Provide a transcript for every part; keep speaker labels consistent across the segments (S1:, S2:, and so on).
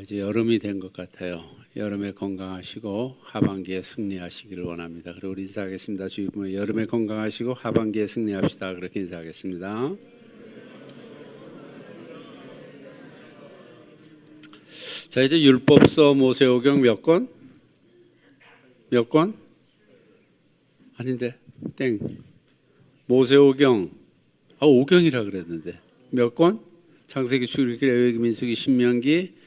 S1: 이제 여름이 된 것 같아요. 여름에 건강하시고 하반기에 승리하시기를 원합니다. 그리고 우리 인사하겠습니다. 주위 분에 여름에 건강하시고 하반기에 승리합시다. 그렇게 인사하겠습니다. 자, 이제 율법서 모세오경 몇 권? 몇 권? 아닌데 땡. 모세오경 오경이라 그랬는데 몇 권? 창세기, 출애굽기, 레위기, 민수기, 신명기,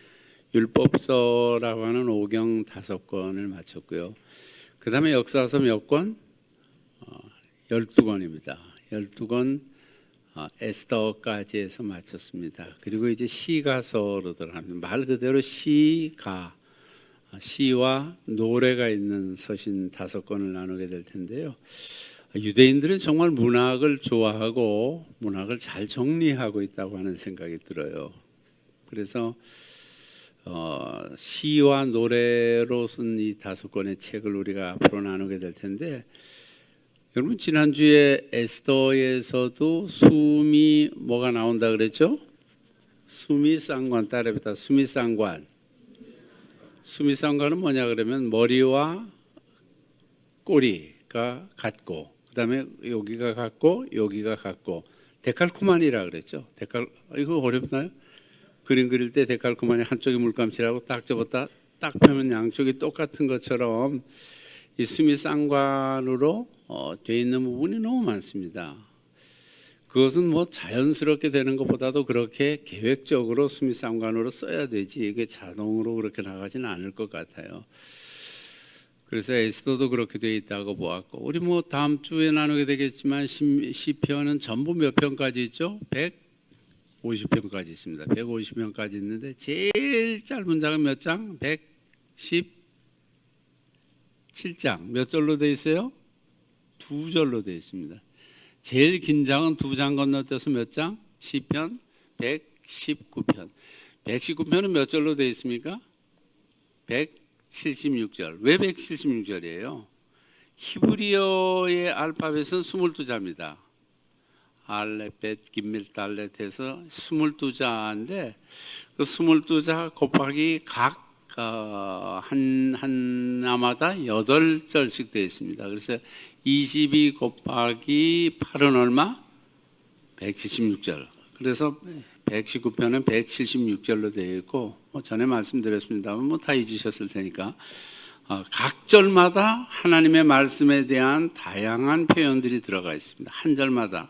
S1: 율법서라고 하는 오경 5권을 마쳤고요. 그 다음에 역사서 몇 권? 12권입니다. 12권 에스더까지 해서 마쳤습니다. 그리고 이제 시가서로 들어갑니다. 말 그대로 시가, 시와 노래가 있는 서신 5권을 나누게 될 텐데요. 유대인들은 정말 문학을 좋아하고 문학을 잘 정리하고 있다고 하는 생각이 들어요. 그래서 시와 노래로 쓴 이 5권의 책을 우리가 앞으로 나누게 될 텐데, 여러분 지난주에 에스더에서도 숨이 뭐가 나온다 그랬죠? 수미상관, 따라붙다 수미상관. 수미상관은 뭐냐 그러면 머리와 꼬리가 같고, 그 다음에 여기가 같고 여기가 같고, 데칼코마니라 그랬죠. 이거 어렵나요? 그림 그릴 때 데칼코마니 한쪽이 물감칠하고 딱 접었다 딱 펴면 양쪽이 똑같은 것처럼 이 수미상관으로 돼 있는 부분이 너무 많습니다. 그것은 뭐 자연스럽게 되는 것보다도 그렇게 계획적으로 수미상관으로 써야 되지, 이게 자동으로 그렇게 나가지는 않을 것 같아요. 그래서 에스더도 그렇게 되어 있다고 보았고, 우리 뭐 다음 주에 나누게 되겠지만 시편은 전부 몇 편까지 있죠? 150편까지 있습니다. 150편까지 있는데 제일 짧은 장은 몇 장? 117장. 몇 절로 되어 있어요? 2절로 되어 있습니다. 제일 긴 장은 2장 건너뛰어서 몇 장? 시편 119편. 119편은 몇 절로 되어 있습니까? 176절. 왜 176절이에요? 히브리어의 알파벳은 22자입니다. 알레벳, 김밀, 달렛 해서 22자인데 그 22자 곱하기 각 하나마다 8절씩 되어 있습니다. 그래서 22 곱하기 8은 얼마? 176절. 그래서 119편은 176절로 되어 있고, 전에 말씀드렸습니다만 다 잊으셨을 테니까 각 절마다 하나님의 말씀에 대한 다양한 표현들이 들어가 있습니다. 한 절마다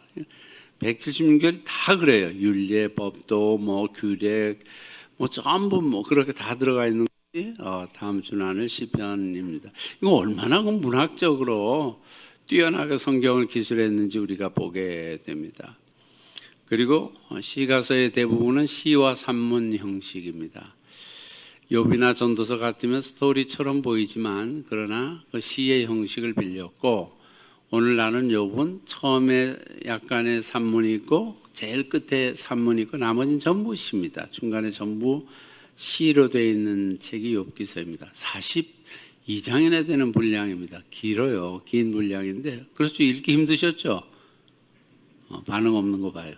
S1: 176절이 다 그래요. 윤례, 법도, 규례, 전부 그렇게 다 들어가 있는 것이 다음 주 나눌 시편입니다. 이거 얼마나 문학적으로 뛰어나게 성경을 기술했는지 우리가 보게 됩니다. 그리고 시가서의 대부분은 시와 산문 형식입니다. 욥이나 전도서 같으면 스토리처럼 보이지만 그러나 그 시의 형식을 빌렸고, 오늘 나눈 욥은 처음에 약간의 산문이 있고 제일 끝에 산문이 있고 나머지는 전부 시입니다. 중간에 전부 시로 되어 있는 책이 욥기서입니다. 42장이나 되는 분량입니다. 길어요. 긴 분량인데, 그렇죠. 읽기 힘드셨죠? 반응 없는 거 봐요.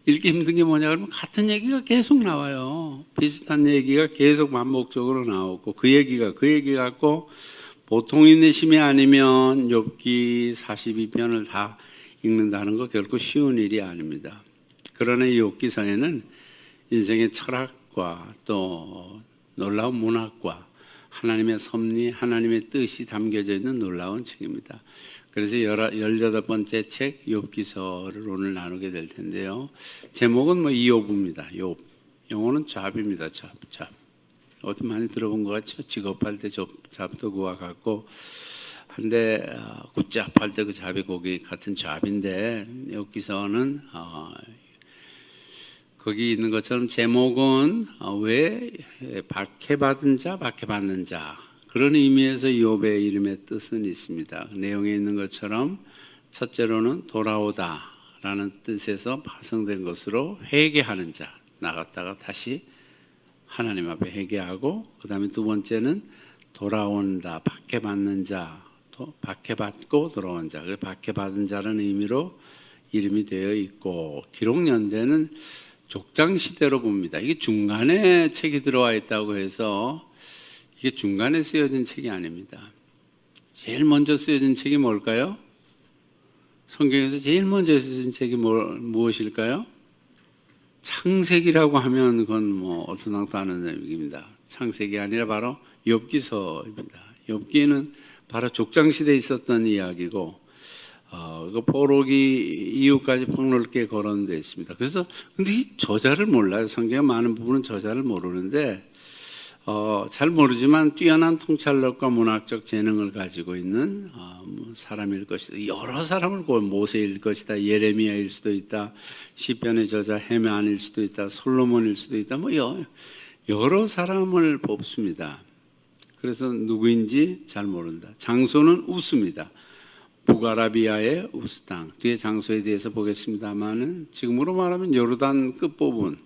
S1: 읽기 힘든 게 뭐냐 그러면 같은 얘기가 계속 나와요. 비슷한 얘기가 계속 반복적으로 나오고, 그 얘기 같고, 보통인의 힘이 아니면 욥기 42편을 다 읽는다는 거 결코 쉬운 일이 아닙니다. 그러나 이 욥기서에는 인생의 철학과 또 놀라운 문학과 하나님의 섭리, 하나님의 뜻이 담겨져 있는 놀라운 책입니다. 그래서 18번째 책 욥기서를 오늘 나누게 될 텐데요. 제목은 이욥입니다. 욥. 영어는 잡입니다. 잡. 어디 많이 들어본 것 같죠? 직업할 때 잡도 그와 같고, 한데 굿잡할 때 그 잡이 고기 같은 잡인데, 욥기서는 거기 있는 것처럼 제목은 왜 박해받은 자, 박해받는 자, 그런 의미에서 욥의 이름의 뜻은 있습니다. 내용에 있는 것처럼 첫째로는 돌아오다라는 뜻에서 파생된 것으로 회개하는 자, 나갔다가 다시 하나님 앞에 회개하고, 그 다음에 두 번째는 돌아온다, 박해받는 자, 또 박해받고 돌아온 자, 박해받은 자라는 의미로 이름이 되어 있고, 기록 연대는 족장 시대로 봅니다. 이게 중간에 책이 들어와 있다고 해서 이게 중간에 쓰여진 책이 아닙니다. 제일 먼저 쓰여진 책이 뭘까요? 성경에서 제일 먼저 쓰여진 책이 무엇일까요? 창세기라고 하면 그건 뭐 어수선도 않은 얘기입니다. 창세기 아니라 바로 욥기서입니다. 욥기는 바로 족장 시대에 있었던 이야기고, 그 포로기 이후까지 폭넓게 거론되어 있습니다. 그래서 근데 이 저자를 몰라요. 성경의 많은 부분은 저자를 모르는데, 잘 모르지만 뛰어난 통찰력과 문학적 재능을 가지고 있는 사람일 것이다. 여러 사람을 모세일 것이다. 예레미야일 수도 있다. 시편의 저자 헤만일 수도 있다. 솔로몬일 수도 있다. 뭐 여러 사람을 뽑습니다. 그래서 누구인지 잘 모른다. 장소는 우스입니다. 북아라비아의 우스 땅. 뒤에 장소에 대해서 보겠습니다만은 지금으로 말하면 요르단 끝부분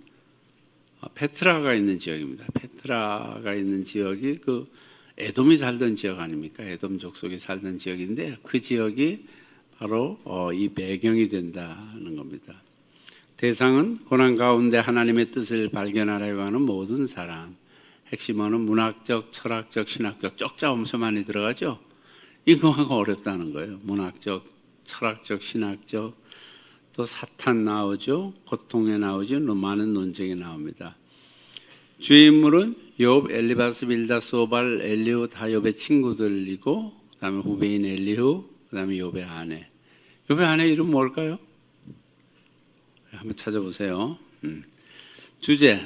S1: 페트라가 있는 지역입니다. 페트라가 있는 지역이 그 에돔이 살던 지역 아닙니까? 에돔 족속이 살던 지역인데 그 지역이 바로 이 배경이 된다는 겁니다. 대상은 고난 가운데 하나님의 뜻을 발견하려고 하는 모든 사람. 핵심어는 문학적, 철학적, 신학적 쪽자 엄청 많이 들어가죠. 이거 하고 어렵다는 거예요. 문학적, 철학적, 신학적, 또 사탄 나오죠. 고통에 나오죠. 많은 논쟁이 나옵니다. 주의 인물은 욥, 엘리바스, 빌다, 소발, 엘리후 다 욥의 친구들이고, 그다음에 후배인 엘리후, 그다음에 욥의 아내. 욥의 아내 이름 뭘까요? 한번 찾아보세요. 주제,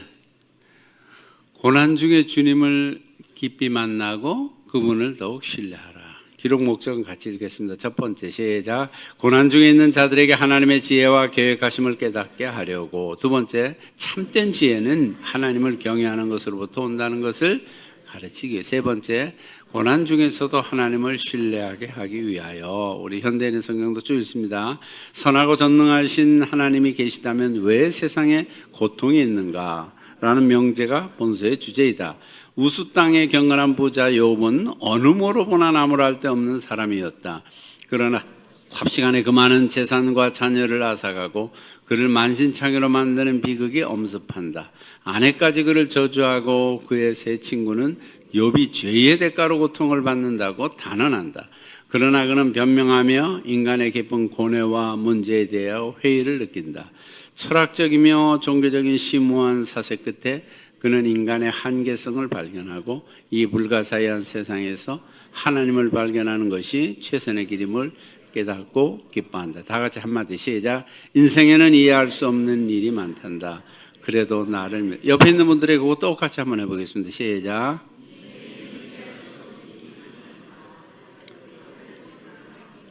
S1: 고난 중에 주님을 깊이 만나고 그분을 더욱 신뢰하라. 기록 목적은 같이 읽겠습니다. 첫 번째, 시작. 고난 중에 있는 자들에게 하나님의 지혜와 계획하심을 깨닫게 하려고. 두 번째, 참된 지혜는 하나님을 경외하는 것으로부터 온다는 것을 가르치기. 세 번째, 고난 중에서도 하나님을 신뢰하게 하기 위하여. 우리 현대인의 성경도 쭉 있습니다. 선하고 전능하신 하나님이 계시다면 왜 세상에 고통이 있는가? 라는 명제가 본서의 주제이다. 우수 땅의 경건한 부자 욥은 어느 모로 보나 나무랄 데 없는 사람이었다. 그러나 삽시간에 그 많은 재산과 자녀를 앗아가고 그를 만신창이로 만드는 비극이 엄습한다. 아내까지 그를 저주하고 그의 세 친구는 욥이 죄의 대가로 고통을 받는다고 단언한다. 그러나 그는 변명하며 인간의 깊은 고뇌와 문제에 대하여 회의를 느낀다. 철학적이며 종교적인 심오한 사색 끝에 그는 인간의 한계성을 발견하고 이 불가사의한 세상에서 하나님을 발견하는 것이 최선의 길임을 깨닫고 기뻐한다. 다 같이 한마디 시작. 인생에는 이해할 수 없는 일이 많단다. 그래도 나를 옆에 있는 분들에게 그거 똑같이 한번 해보겠습니다. 시작.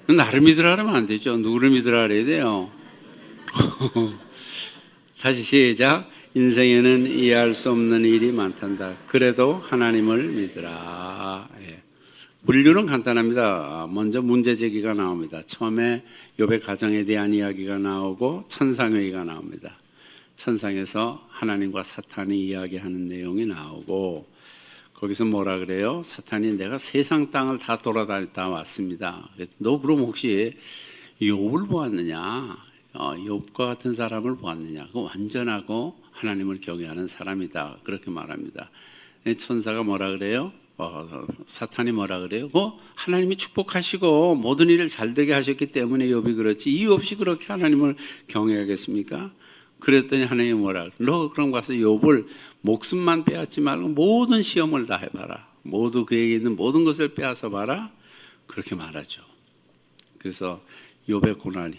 S1: 나를 믿으라 하면 안 되죠. 누구를 믿으라 그래야 돼요. 다시 시작. 인생에는 이해할 수 없는 일이 많단다. 그래도 하나님을 믿으라. 예. 분류는 간단합니다. 먼저 문제 제기가 나옵니다. 처음에 욥의 가정에 대한 이야기가 나오고 천상회의가 나옵니다. 천상에서 하나님과 사탄이 이야기하는 내용이 나오고 거기서 뭐라 그래요? 사탄이 내가 세상 땅을 다 돌아다니다 왔습니다. 너 그럼 혹시 욥을 보았느냐? 욥과 같은 사람을 보았느냐? 그 완전하고 하나님을 경외하는 사람이다. 그렇게 말합니다. 천사가 뭐라 그래요? 사탄이 뭐라 그래요? 하나님이 축복하시고 모든 일을 잘 되게 하셨기 때문에 욥이 그렇지 이유 없이 그렇게 하나님을 경외하겠습니까? 그랬더니 하나님이 뭐라 그래요? 너 그럼 가서 욥을 목숨만 빼앗지 말고 모든 시험을 다 해봐라. 모두 그에게 있는 모든 것을 빼앗아 봐라. 그렇게 말하죠. 그래서 욥의 고난이,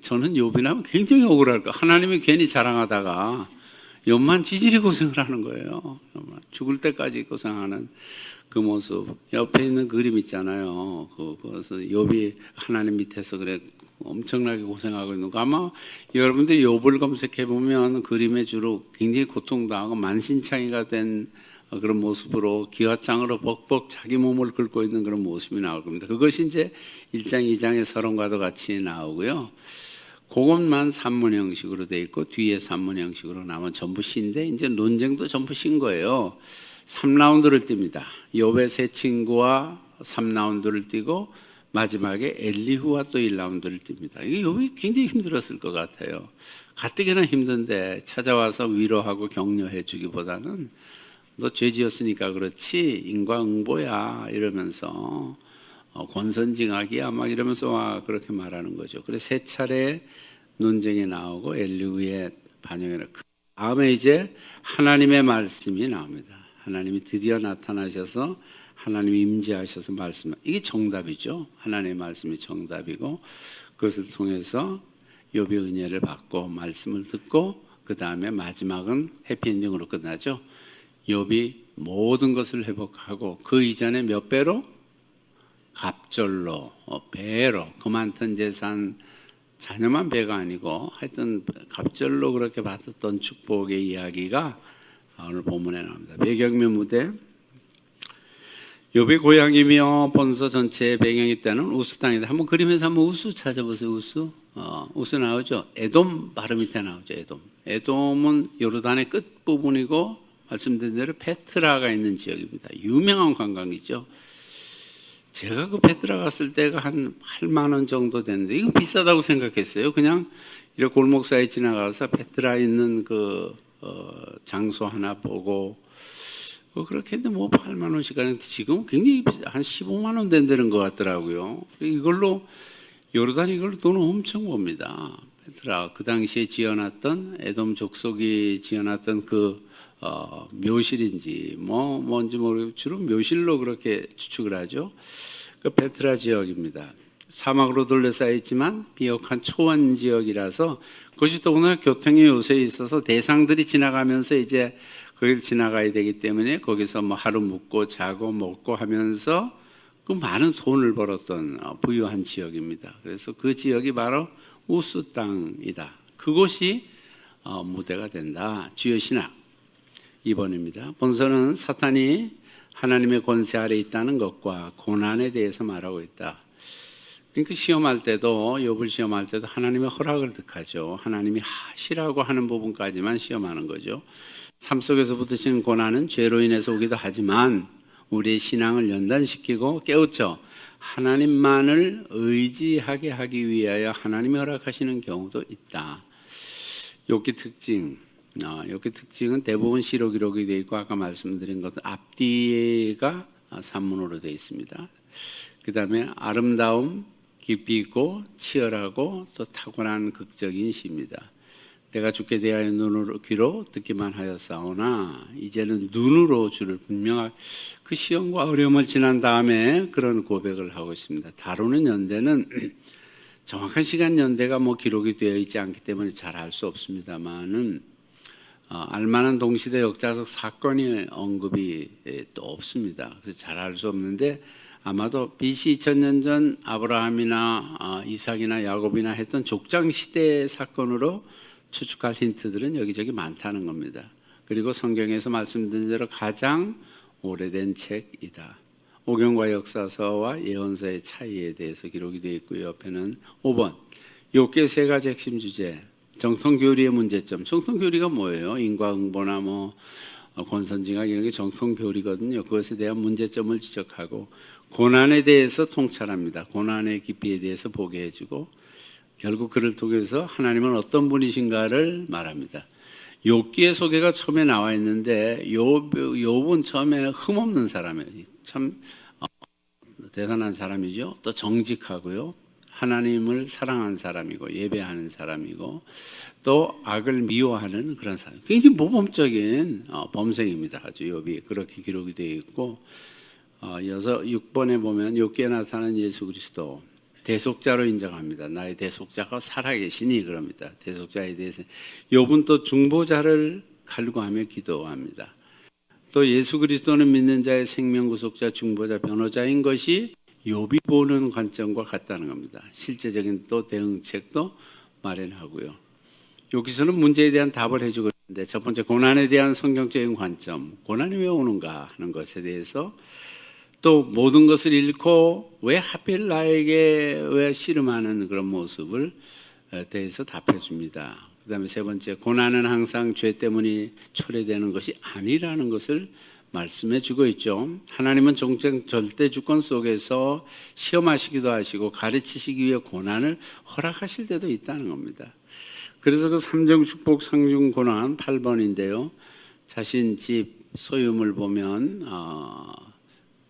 S1: 저는 욥이라면 굉장히 억울할 거. 하나님이 괜히 자랑하다가 욥만 지질이 고생을 하는 거예요. 죽을 때까지 고생하는 그 모습. 옆에 있는 그림 있잖아요. 그래서 욥이 하나님 밑에서 그래 엄청나게 고생하고 있는 거. 아마 여러분들이 욥을 검색해 보면 그림에 주로 굉장히 고통당하고 만신창이가 된 그런 모습으로 기와장으로 벅벅 자기 몸을 긁고 있는 그런 모습이 나올 겁니다. 그것이 이제 1장, 2장의 서론과도 같이 나오고요. 그것만 산문 형식으로 돼 있고 뒤에 산문 형식으로 나면 전부 시인데 이제 논쟁도 전부 시인 거예요. 3라운드를 띱니다. 욥의 세 친구와 3라운드를 띄고 마지막에 엘리후와 또 1라운드를 뛵니다. 이게 욥이 굉장히 힘들었을 것 같아요. 가뜩이나 힘든데 찾아와서 위로하고 격려해 주기보다는 너 죄 지었으니까 그렇지 인과응보야 이러면서 권선징악이야 막 이러면서 와 그렇게 말하는 거죠. 그래서 세 차례 논쟁이 나오고 엘리후의 반영이 그 다음에 이제 하나님의 말씀이 나옵니다. 하나님이 드디어 나타나셔서 하나님이 임재하셔서 말씀, 이게 정답이죠. 하나님의 말씀이 정답이고 그것을 통해서 욥의 은혜를 받고 말씀을 듣고 그 다음에 마지막은 해피엔딩으로 끝나죠. 욥이 모든 것을 회복하고 그 이전에 몇 배로? 갑절로, 배로, 그 많던 재산 자녀만 배가 아니고 하여튼 갑절로 그렇게 받았던 축복의 이야기가 오늘 본문에 나옵니다. 배경면 무대 욥의 고향이며 본서 전체의 배경이 때는 우스 땅이다. 한번 그리면서 한번 우스 찾아보세요. 우스. 우스 나오죠. 에돔 바로 밑에 나오죠. 에돔. 에돔은 요르단의 끝 부분이고 말씀드린 대로 페트라가 있는 지역입니다. 유명한 관광이죠. 제가 그 페트라 갔을 때가 한 8만 원 정도 됐는데 이거 비싸다고 생각했어요. 그냥 이렇게 골목 사이에 지나가서 페트라 있는 그 장소 하나 보고 그렇게 했는데 뭐 8만 원씩 하는데 지금 굉장히 한 15만 원 된다는 것 같더라고요. 이걸로 요르단 이걸로 돈을 엄청 봅니다. 페트라 그 당시에 지어놨던 에돔 족속이 지어놨던 그 묘실인지 뭔지 모르고 주로 묘실로 그렇게 추측을 하죠. 그 페트라 지역입니다. 사막으로 둘러싸여 있지만 비옥한 초원 지역이라서 그것이 또 오늘 교통의 요새에 있어서 대상들이 지나가면서 이제 거길 지나가야 되기 때문에 거기서 뭐 하루 묵고 자고 먹고 하면서 그 많은 돈을 벌었던 부유한 지역입니다. 그래서 그 지역이 바로 우스 땅이다. 그곳이 무대가 된다. 주요 신학 2번입니다. 본서는 사탄이 하나님의 권세 아래 있다는 것과 고난에 대해서 말하고 있다. 그러니까 시험할 때도 욥을 시험할 때도 하나님의 허락을 득하죠. 하나님이 하시라고 하는 부분까지만 시험하는 거죠. 삶 속에서 붙으신 고난은 죄로 인해서 오기도 하지만 우리의 신앙을 연단시키고 깨우쳐 하나님만을 의지하게 하기 위하여 하나님이 허락하시는 경우도 있다. 욥기 특징. 욥기 특징은 대부분 시로 기록이 되어 있고 아까 말씀드린 것은 앞뒤가 산문으로 되어 있습니다. 그 다음에 아름다움, 깊이 있고 치열하고 또 탁월한 극적인 시입니다. 내가 죽게 대하여 눈으로 귀로 듣기만 하였사오나 이제는 눈으로 주를 분명하게 그 시험과 어려움을 지난 다음에 그런 고백을 하고 있습니다. 다루는 연대는 정확한 시간 연대가 뭐 기록이 되어 있지 않기 때문에 잘 알 수 없습니다만은 알만한 동시대 역사적 사건이 언급이 또 없습니다. 그래서 잘 알 수 없는데 아마도 BC 2000년 전 아브라함이나 이삭이나 야곱이나 했던 족장 시대의 사건으로 추측할 힌트들은 여기저기 많다는 겁니다. 그리고 성경에서 말씀드린 대로 가장 오래된 책이다. 오경과 역사서와 예언서의 차이에 대해서 기록이 되어 있고 옆에는 5번 욥기의 세 가지 핵심 주제 정통교리의 문제점. 정통교리가 뭐예요? 인과응보나 권선징악 이런 게 정통교리거든요. 그것에 대한 문제점을 지적하고 고난에 대해서 통찰합니다. 고난의 깊이에 대해서 보게 해주고 결국 그를 통해서 하나님은 어떤 분이신가를 말합니다. 욥기의 소개가 처음에 나와 있는데 욥은 처음에 흠없는 사람이에요. 참 대단한 사람이죠. 또 정직하고요. 하나님을 사랑하는 사람이고 예배하는 사람이고 또 악을 미워하는 그런 사람. 굉장히 모범적인 범생입니다. 아주 욥이 그렇게 기록이 되어 있고 6번에 보면 욥기에 나타나는 예수 그리스도 대속자로 인정합니다. 나의 대속자가 살아계시니 그럽니다. 대속자에 대해서 욥은 또 중보자를 갈구하며 기도합니다. 또 예수 그리스도는 믿는 자의 생명 구속자, 중보자, 변호자인 것이 욥이 보는 관점과 같다는 겁니다. 실제적인 또 대응책도 마련하고요. 여기서는 문제에 대한 답을 해주고 있는데 첫 번째 고난에 대한 성경적인 관점, 고난이 왜 오는가 하는 것에 대해서 또 모든 것을 잃고 왜 하필 나에게 왜 씨름하는 그런 모습을 대해서 답해 줍니다. 그 다음에 세 번째 고난은 항상 죄 때문에 초래되는 것이 아니라는 것을 말씀해 주고 있죠. 하나님은 종생 절대 주권 속에서 시험하시기도 하시고 가르치시기 위해 고난을 허락하실 때도 있다는 겁니다. 그래서 그 삼정 축복 상중 고난 8번인데요. 자신 집 소유물 보면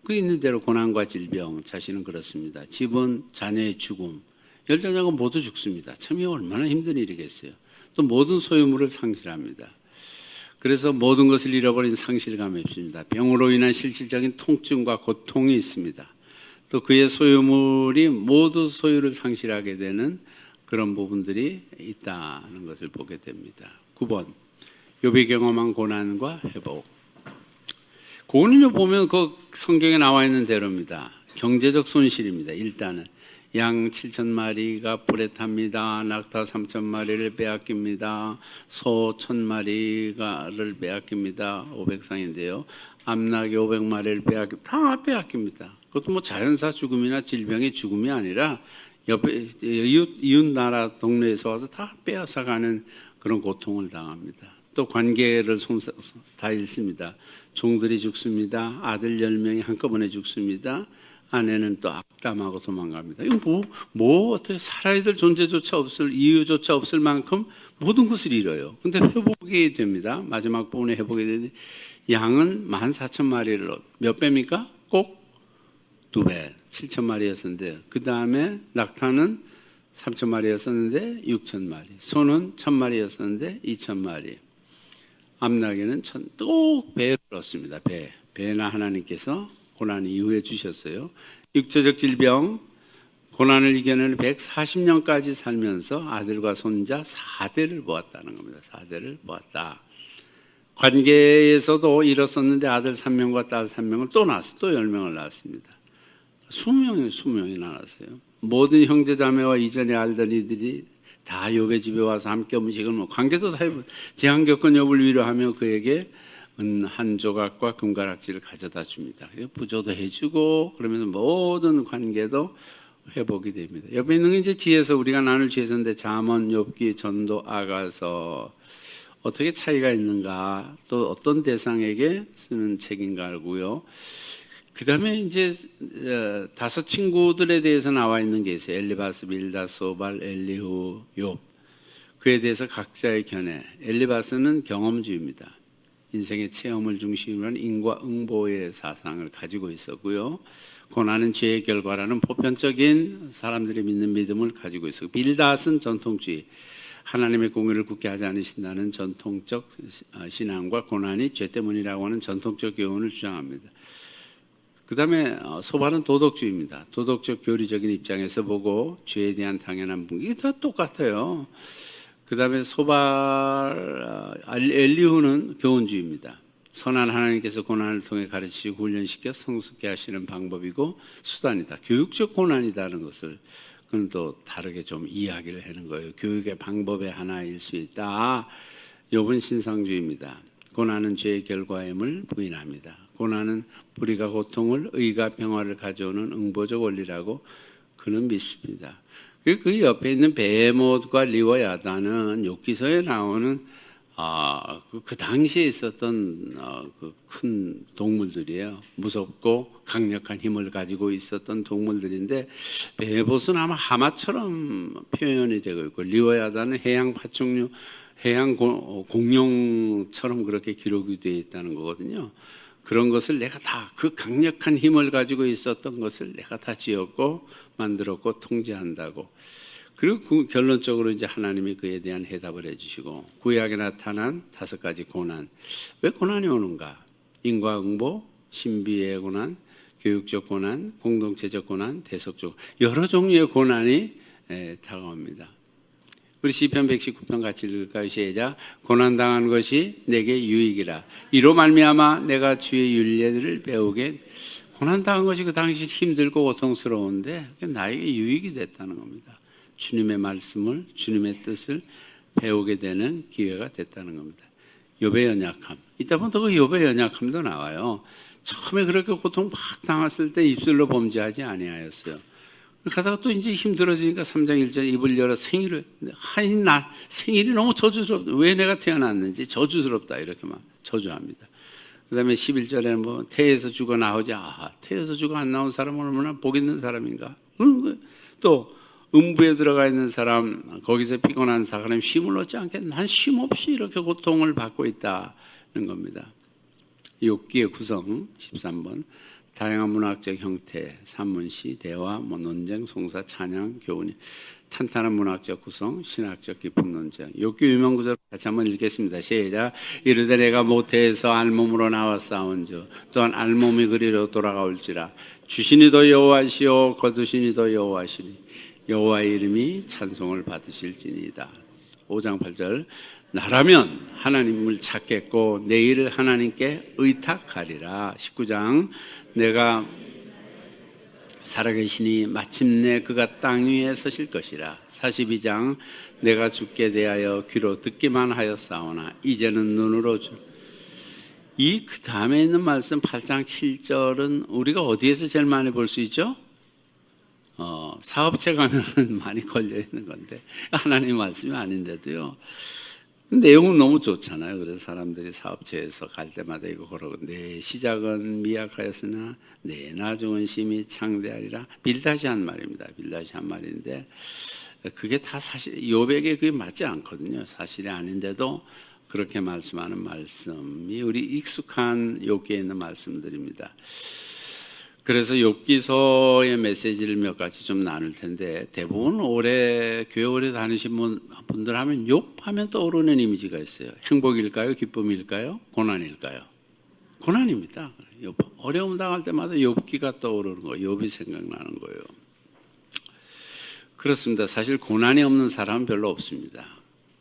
S1: 그 있는 대로 고난과 질병, 자신은 그렇습니다. 집은 자녀의 죽음, 열자녀가 모두 죽습니다. 참 이 얼마나 힘든 일이겠어요. 또 모든 소유물을 상실합니다. 그래서 모든 것을 잃어버린 상실감이 있습니다. 병으로 인한 실질적인 통증과 고통이 있습니다. 또 그의 소유물이 모두 소유를 상실하게 되는 그런 부분들이 있다는 것을 보게 됩니다. 9번, 욥이 경험한 고난과 회복. 고난을 보면 그 성경에 나와 있는 대로입니다. 경제적 손실입니다. 일단은 양 7,000마리가 불에 탑니다. 낙타 3,000마리를 빼앗깁니다. 소 1,000마리를 빼앗깁니다. 500상인데요. 암나귀 500마리를 다 빼앗깁니다. 그것도 뭐 자연사 죽음이나 질병의 죽음이 아니라 옆에 이웃 나라 동네에서 와서 다 빼앗아가는 그런 고통을 당합니다. 또 관계를 다 잃습니다. 종들이 죽습니다. 아들 10명이 한꺼번에 죽습니다. 아내는 또 악담하고 도망갑니다. 이거 어떻게 살아야 될 존재조차 없을, 이유조차 없을 만큼 모든 것을 잃어요. 근데 회복이 됩니다. 마지막 부분에 회복이 되는데, 양은 14,000마리를 몇 배입니까? 꼭 2배, 7,000마리였었는데, 그 다음에 낙타는 3,000마리였었는데 6,000마리, 소는 1,000마리였었는데 2,000마리, 암나귀는 또 배를 얻습니다. 배나 하나님께서 고난 이후에 주셨어요. 육체적 질병, 고난을 이겨내는 140년까지 살면서 아들과 손자 4대를 보았다는 겁니다. 4대를 보았다. 관계에서도 잃었었는데 아들 3명과 딸 3명을 또 낳았어요. 또 10명을 낳았습니다. 20명이 낳았어요. 모든 형제자매와 이전에 알던 이들이 다 욥의 집에 와서 함께 음식을 먹고, 관계도 다 재앙 겪은 욥을 위로하며 그에게 은 한 조각과 금가락지를 가져다 줍니다. 부조도 해주고, 그러면서 모든 관계도 회복이 됩니다. 옆에 있는 게 이제 지혜서, 우리가 나눌 지혜서인데 잠언, 욥기, 전도, 아가서, 어떻게 차이가 있는가, 또 어떤 대상에게 쓰는 책인가 알고요. 그 다음에 이제 5 친구들에 대해서 나와 있는 게 있어요. 엘리바스, 빌다, 소발, 엘리후, 욥. 그에 대해서 각자의 견해. 엘리바스는 경험주의입니다. 인생의 체험을 중심으로 한 인과응보의 사상을 가지고 있었고요. 고난은 죄의 결과라는 보편적인 사람들이 믿는 믿음을 가지고 있었고, 빌닷은 전통주의, 하나님의 공의를 굳게 하지 않으신다는 전통적 신앙과 고난이 죄 때문이라고 하는 전통적 교훈을 주장합니다. 그 다음에 소발은 도덕주의입니다. 도덕적 교리적인 입장에서 보고 죄에 대한 당연한 분기, 이게 다 똑같아요. 그 다음에 소발, 엘리후는 교훈주의입니다. 선한 하나님께서 고난을 통해 가르치고 훈련시켜 성숙케 하시는 방법이고 수단이다. 교육적 고난이다는 것을 그건 또 다르게 좀 이야기를 하는 거예요. 교육의 방법의 하나일 수 있다. 욥은 신상주의입니다. 고난은 죄의 결과임을 부인합니다. 고난은 불의가 고통을, 의가 평화를 가져오는 응보적 원리라고 그는 믿습니다. 그 옆에 있는 베헤못과 리워야다는 욥기서에 나오는 그 당시에 있었던 그 큰 동물들이에요. 무섭고 강력한 힘을 가지고 있었던 동물들인데, 베헤못은 아마 하마처럼 표현이 되고 있고, 리워야다는 해양 파충류, 해양 공룡처럼 그렇게 기록이 되어 있다는 거거든요. 그런 것을 내가 다, 그 강력한 힘을 가지고 있었던 것을 내가 다 지었고 만들었고 통제한다고. 그리고 결론적으로 이제 하나님이 그에 대한 해답을 해주시고, 구약에 나타난 5가지 고난. 왜 고난이 오는가? 인과응보, 신비의 고난, 교육적 고난, 공동체적 고난, 대속적, 여러 종류의 고난이 다가옵니다. 우리 시편 119편 같이 읽을까요? 시작. 고난당한 것이 내게 유익이라. 이로 말미암아 내가 주의 윤례들을 배우게. 고난당한 것이 그 당시 힘들고 고통스러운데 나에게 유익이 됐다는 겁니다. 주님의 말씀을, 주님의 뜻을 배우게 되는 기회가 됐다는 겁니다. 욥의 연약함. 이따 보면 또 그 욥의 연약함도 나와요. 처음에 그렇게 고통 막 당했을 때 입술로 범죄하지 아니하였어요. 가다가 또 이제 힘들어지니까 3장 1절 입을 열어 생일이 너무 저주스럽다. 왜 내가 태어났는지 저주스럽다. 이렇게 막 저주합니다. 그다음에 11절에 뭐 태에서 죽어 나오지. 아, 태에서 죽어 안 나온 사람은 얼마나 복 있는 사람인가. 또 음부에 들어가 있는 사람, 거기서 피곤한 사람 쉼을 얻지 않게 난 쉼 없이 이렇게 고통을 받고 있다는 겁니다. 욥기의 구성 13번. 다양한 문학적 형태, 산문시, 대화, 논쟁, 송사, 찬양, 교훈이 탄탄한 문학적 구성, 신학적 깊은 논쟁. 욥기 유명 구절 같이 한번 읽겠습니다. 시작. 이르되 내가 모태에서 알몸으로 나왔사온즉 또한 알몸이 그리로 돌아가올지라. 주시니도 여호와시요 거두시니도 여호와시니 여호와의 이름이 찬송을 받으실지니이다. 5장 8절. 나라면 하나님을 찾겠고 내 일을 하나님께 의탁하리라. 19장. 내가 살아계시니 마침내 그가 땅 위에 서실 것이라. 42장. 내가 죽게 대하여 귀로 듣기만 하였사오나 이제는 눈으로 이 그 다음에 있는 말씀 8장 7절은 우리가 어디에서 제일 많이 볼 수 있죠? 사업체 가면은 많이 걸려 있는 건데 하나님 말씀이 아닌데도요. 내용은 너무 좋잖아요. 그래서 사람들이 사업체에서 갈 때마다 이거 걸어고 내 시작은 미약하였으나 내 나중은 심히 창대하리라. 빌다시 한 말입니다. 빌다시 한 말인데 그게 다 사실 욥에게 그게 맞지 않거든요. 사실이 아닌데도 그렇게 말씀하는 말씀이 우리 익숙한 욥기에 있는 말씀들입니다. 그래서 욥기서의 메시지를 몇 가지 좀 나눌 텐데 대부분 교회 오래 다니신 분들 하면 욥 하면 떠오르는 이미지가 있어요. 행복일까요? 기쁨일까요? 고난일까요? 고난입니다. 어려움 당할 때마다 욥기가 떠오르는 거예요. 욥이 생각나는 거예요. 그렇습니다. 사실 고난이 없는 사람은 별로 없습니다.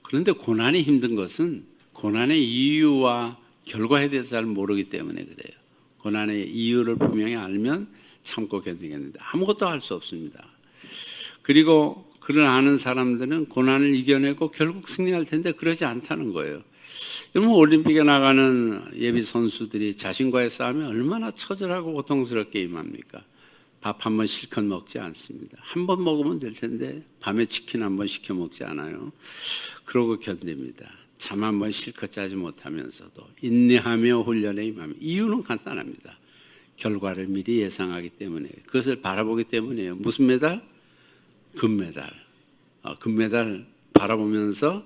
S1: 그런데 고난이 힘든 것은 고난의 이유와 결과에 대해서 잘 모르기 때문에 그래요. 고난의 이유를 분명히 알면 참고 견디겠는데 아무것도 할 수 없습니다. 그리고 그를 아는 사람들은 고난을 이겨내고 결국 승리할 텐데 그러지 않다는 거예요. 여러분 올림픽에 나가는 예비 선수들이 자신과의 싸움에 얼마나 처절하고 고통스럽게 임합니까? 밥 한 번 실컷 먹지 않습니다. 한 번 먹으면 될 텐데 밤에 치킨 한 번 시켜 먹지 않아요. 그러고 견딥니다. 잠 한 번 실컷 자지 못하면서도 인내하며 훈련에 임하면 이유는 간단합니다. 결과를 미리 예상하기 때문에 그것을 바라보기 때문이에요. 무슨 메달? 금메달. 금메달 바라보면서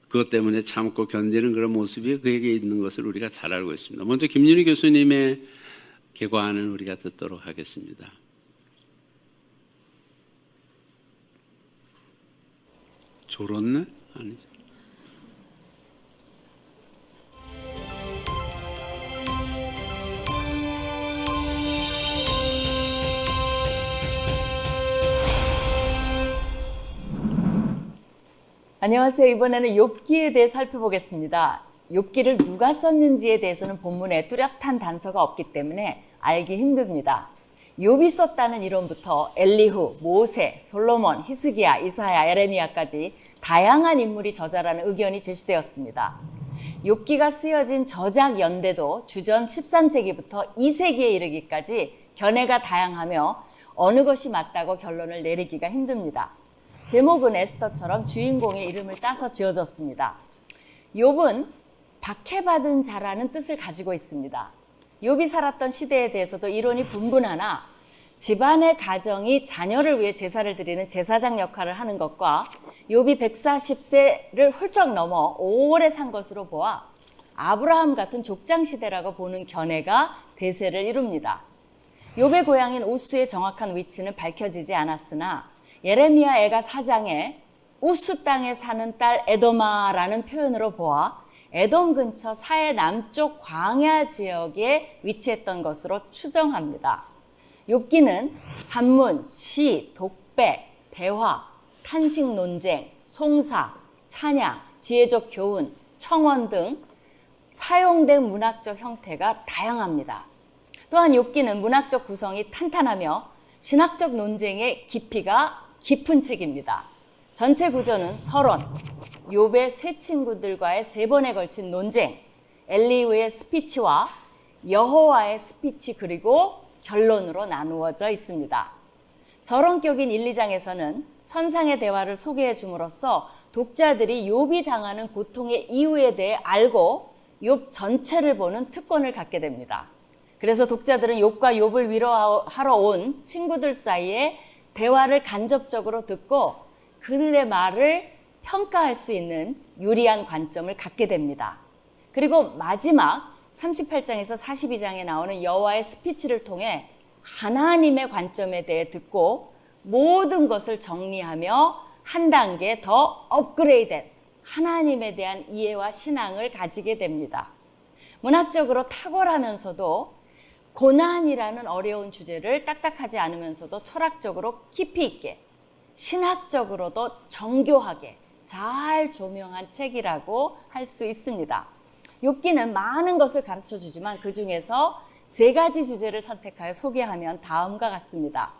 S1: 그것 때문에 참고 견디는 그런 모습이 그에게 있는 것을 우리가 잘 알고 있습니다. 먼저 김윤희 교수님의 개관을 우리가 듣도록 하겠습니다. 졸었네? 아니죠.
S2: 안녕하세요. 이번에는 욥기에 대해 살펴보겠습니다. 욥기를 누가 썼는지에 대해서는 본문에 뚜렷한 단서가 없기 때문에 알기 힘듭니다. 욥이 썼다는 이론부터 엘리후, 모세, 솔로몬, 히스기야, 이사야, 에레미야까지 다양한 인물이 저자라는 의견이 제시되었습니다. 욥기가 쓰여진 저작 연대도 주전 13세기부터 2세기에 이르기까지 견해가 다양하며 어느 것이 맞다고 결론을 내리기가 힘듭니다. 제목은 에스더처럼 주인공의 이름을 따서 지어졌습니다. 욥은 박해받은 자라는 뜻을 가지고 있습니다. 욥이 살았던 시대에 대해서도 이론이 분분하나 집안의 가정이 자녀를 위해 제사를 드리는 제사장 역할을 하는 것과 욥이 140세를 훌쩍 넘어 오래 산 것으로 보아 아브라함 같은 족장 시대라고 보는 견해가 대세를 이룹니다. 욥의 고향인 우스의 정확한 위치는 밝혀지지 않았으나 예레미야 애가 4장에 우스 땅에 사는 딸 에도마라는 표현으로 보아 에돔 근처 사해 남쪽 광야 지역에 위치했던 것으로 추정합니다. 욥기는 산문, 시, 독백, 대화, 탄식 논쟁, 송사, 찬양, 지혜적 교훈, 청원 등 사용된 문학적 형태가 다양합니다. 또한 욥기는 문학적 구성이 탄탄하며 신학적 논쟁의 깊이가 깊은 책입니다. 전체 구조는 서론, 욥의 세 친구들과의 3번에 걸친 논쟁, 엘리후의 스피치와 여호와의 스피치 그리고 결론으로 나누어져 있습니다. 서론격인 1, 2장에서는 천상의 대화를 소개해 줌으로써 독자들이 욥이 당하는 고통의 이유에 대해 알고 욥 전체를 보는 특권을 갖게 됩니다. 그래서 독자들은 욥과 욥을 위로하러 온 친구들 사이에 대화를 간접적으로 듣고 그들의 말을 평가할 수 있는 유리한 관점을 갖게 됩니다. 그리고 마지막 38장에서 42장에 나오는 여호와의 스피치를 통해 하나님의 관점에 대해 듣고 모든 것을 정리하며 한 단계 더 업그레이드된 하나님에 대한 이해와 신앙을 가지게 됩니다. 문학적으로 탁월하면서도 고난이라는 어려운 주제를 딱딱하지 않으면서도 철학적으로 깊이 있게 신학적으로도 정교하게 잘 조명한 책이라고 할 수 있습니다. 욥기는 많은 것을 가르쳐 주지만 그 중에서 3가지 주제를 선택하여 소개하면 다음과 같습니다.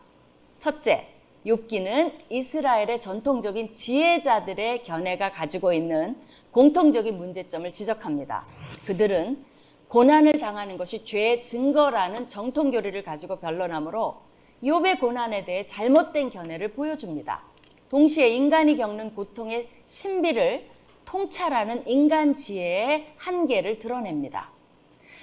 S2: 첫째, 욥기는 이스라엘의 전통적인 지혜자들의 견해가 가지고 있는 공통적인 문제점을 지적합니다. 그들은 고난을 당하는 것이 죄의 증거라는 정통 교리를 가지고 변론하므로 욥의 고난에 대해 잘못된 견해를 보여줍니다. 동시에 인간이 겪는 고통의 신비를 통찰하는 인간 지혜의 한계를 드러냅니다.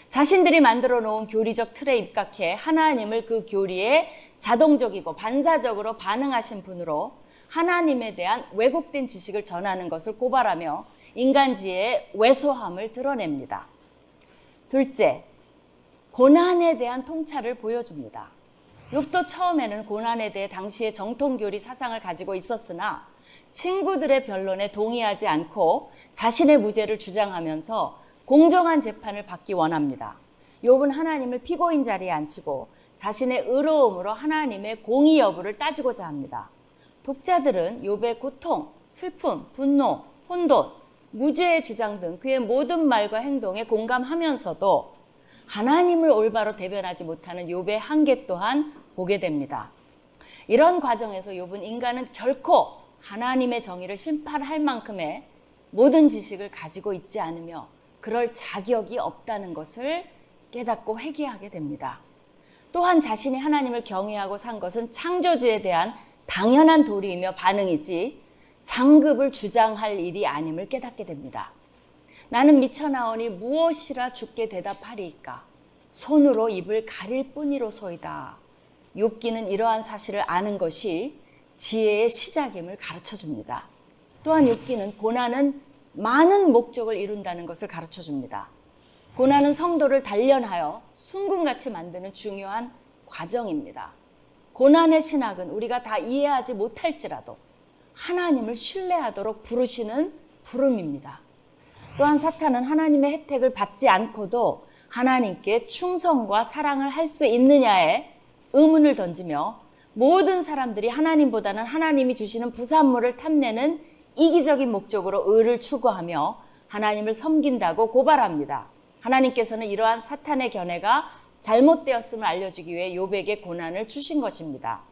S2: 자신들이 만들어 놓은 교리적 틀에 입각해 하나님을 그 교리에 자동적이고 반사적으로 반응하신 분으로 하나님에 대한 왜곡된 지식을 전하는 것을 고발하며 인간 지혜의 왜소함을 드러냅니다. 둘째, 고난에 대한 통찰을 보여줍니다. 욥도 처음에는 고난에 대해 당시의 정통교리 사상을 가지고 있었으나 친구들의 변론에 동의하지 않고 자신의 무죄를 주장하면서 공정한 재판을 받기 원합니다. 욥은 하나님을 피고인 자리에 앉히고 자신의 의로움으로 하나님의 공의 여부를 따지고자 합니다. 독자들은 욥의 고통, 슬픔, 분노, 혼돈, 무죄의 주장 등 그의 모든 말과 행동에 공감하면서도 하나님을 올바로 대변하지 못하는 욥의 한계 또한 보게 됩니다. 이런 과정에서 욥은 인간은 결코 하나님의 정의를 심판할 만큼의 모든 지식을 가지고 있지 않으며 그럴 자격이 없다는 것을 깨닫고 회개하게 됩니다. 또한 자신이 하나님을 경외하고 산 것은 창조주에 대한 당연한 도리이며 반응이지 상급을 주장할 일이 아님을 깨닫게 됩니다. 나는 미쳐나오니 무엇이라 주께 대답하리이까? 손으로 입을 가릴 뿐이로소이다. 욥기는 이러한 사실을 아는 것이 지혜의 시작임을 가르쳐줍니다. 또한 욥기는 고난은 많은 목적을 이룬다는 것을 가르쳐줍니다. 고난은 성도를 단련하여 순금같이 만드는 중요한 과정입니다. 고난의 신학은 우리가 다 이해하지 못할지라도 하나님을 신뢰하도록 부르시는 부름입니다. 또한 사탄은 하나님의 혜택을 받지 않고도 하나님께 충성과 사랑을 할 수 있느냐에 의문을 던지며 모든 사람들이 하나님보다는 하나님이 주시는 부산물을 탐내는 이기적인 목적으로 의를 추구하며 하나님을 섬긴다고 고발합니다. 하나님께서는 이러한 사탄의 견해가 잘못되었음을 알려주기 위해 욥에게 고난을 주신 것입니다.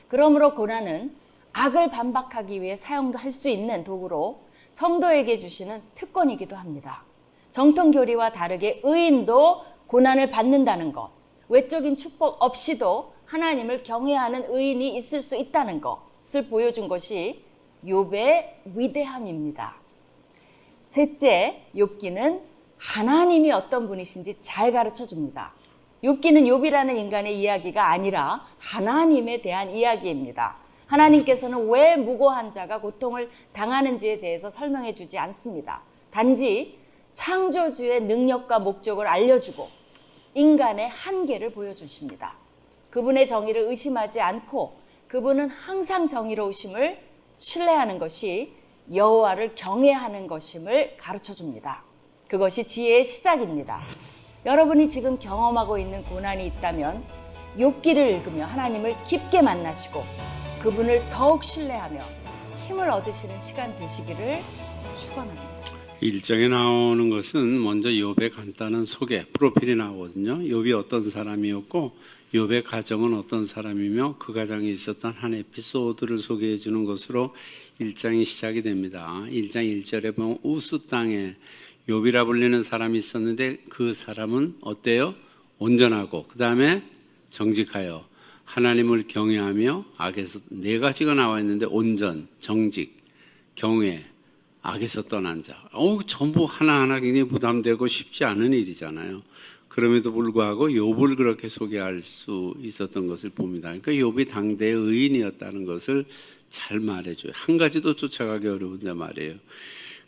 S2: 그러므로 고난은 악을 반박하기 위해 사용할 수 있는 도구로 성도에게 주시는 특권이기도 합니다. 정통 교리와 다르게 의인도 고난을 받는다는 것, 외적인 축복 없이도 하나님을 경외하는 의인이 있을 수 있다는 것을 보여준 것이 욥의 위대함입니다. 셋째, 욥기는 하나님이 어떤 분이신지 잘 가르쳐 줍니다. 욥기는 욥이라는 인간의 이야기가 아니라 하나님에 대한 이야기입니다. 하나님께서는 왜 무고한 자가 고통을 당하는지에 대해서 설명해 주지 않습니다. 단지 창조주의 능력과 목적을 알려주고 인간의 한계를 보여주십니다. 그분의 정의를 의심하지 않고 그분은 항상 정의로우심을 신뢰하는 것이 여호와를 경외하는 것임을 가르쳐 줍니다. 그것이 지혜의 시작입니다. 여러분이 지금 경험하고 있는 고난이 있다면 욥기를 읽으며 하나님을 깊게 만나시고 그분을 더욱 신뢰하며 힘을 얻으시는 시간 되시기를 축원합니다.
S1: 1장에 나오는 것은 먼저 욥의 간단한 소개, 프로필이 나오거든요. 욥이 어떤 사람이었고 욥의 가정은 어떤 사람이며 그 가정에 있었던 한 에피소드를 소개해 주는 것으로 1장이 시작이 됩니다. 1장 1절에 보면 우스 땅에 욥이라 불리는 사람이 있었는데 그 사람은 어때요? 온전하고 그 다음에 정직하여 하나님을 경외하며 악에서 4가지가 나와 있는데 온전, 정직, 경외, 악에서 떠난 자. 전부 하나하나 굉장히 부담되고 쉽지 않은 일이잖아요. 그럼에도 불구하고 욥을 그렇게 소개할 수 있었던 것을 봅니다. 그러니까 욥이 당대의 의인이었다는 것을 잘 말해줘요. 한 가지도 쫓아가기 어려운데 말이에요.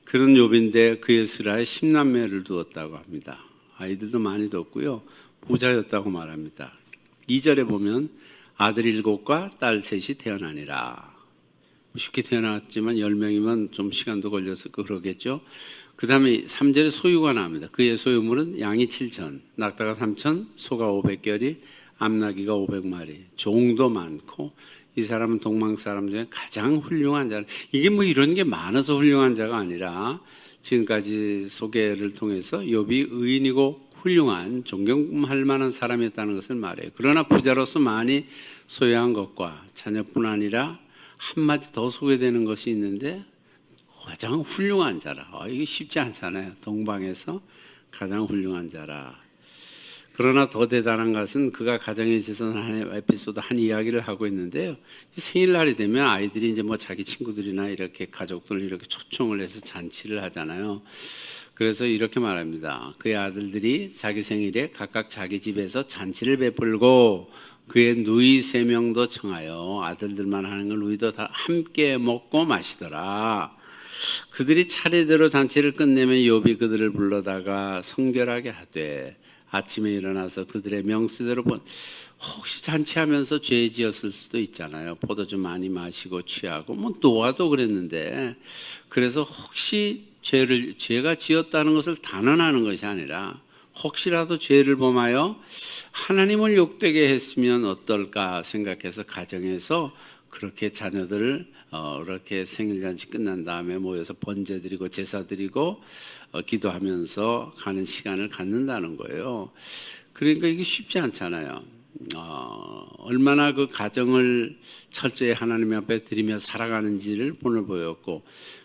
S1: 그런 욥인데 그의 스라에 10남매를 두었다고 합니다. 아이들도 많이 뒀고요. 부자였다고 말합니다. 2절에 보면 아들 7과 딸 3이 태어나니라. 쉽게 태어났지만 10명이면 좀 시간도 걸려서 그러겠죠. 그 다음에 3절에 소유가 나옵니다. 그의 소유물은 양이 7천, 낙타가 3천, 소가 500결이, 암나귀가 500마리, 종도 많고 이 사람은 동방 사람 중에 가장 훌륭한 자. 이게 뭐 이런 게 많아서 훌륭한 자가 아니라 지금까지 소개를 통해서 욥이 의인이고 훌륭한 존경할 만한 사람이었다는 것을 말해요. 그러나 부자로서 많이 소유한 것과 자녀뿐 아니라 한마디 더 소개되는 것이 있는데 가장 훌륭한 자라. 이게 쉽지 않잖아요. 동방에서 가장 훌륭한 자라. 그러나 더 대단한 것은 그가 가정에 있어서 한 에피소드 한 이야기를 하고 있는데요. 생일날이 되면 아이들이 이제 뭐 자기 친구들이나 이렇게 가족들을 이렇게 초청을 해서 잔치를 하잖아요. 그래서 이렇게 말합니다. 그의 아들들이 자기 생일에 각각 자기 집에서 잔치를 베풀고 그의 누이 3명도 청하여 아들들만 하는 걸 누이도 다 함께 먹고 마시더라. 그들이 차례대로 잔치를 끝내면 욥이 그들을 불러다가 성결하게 하되 아침에 일어나서 그들의 명수대로 혹시 잔치하면서 죄 지었을 수도 있잖아요. 포도주 많이 마시고 취하고 뭐 노아도 그랬는데 그래서 혹시 죄가 지었다는 것을 단언하는 것이 아니라 혹시라도 죄를 범하여 하나님을 욕되게 했으면 어떨까 생각해서 가정에서 그렇게 자녀들을 이렇게 생일잔치 끝난 다음에 모여서 번제 드리고 제사 드리고 기도하면서 가는 시간을 갖는다는 거예요. 그러니까 이게 쉽지 않잖아요. 얼마나 그 가정을 철저히 하나님 앞에 드리며 살아가는지를 본을 보였고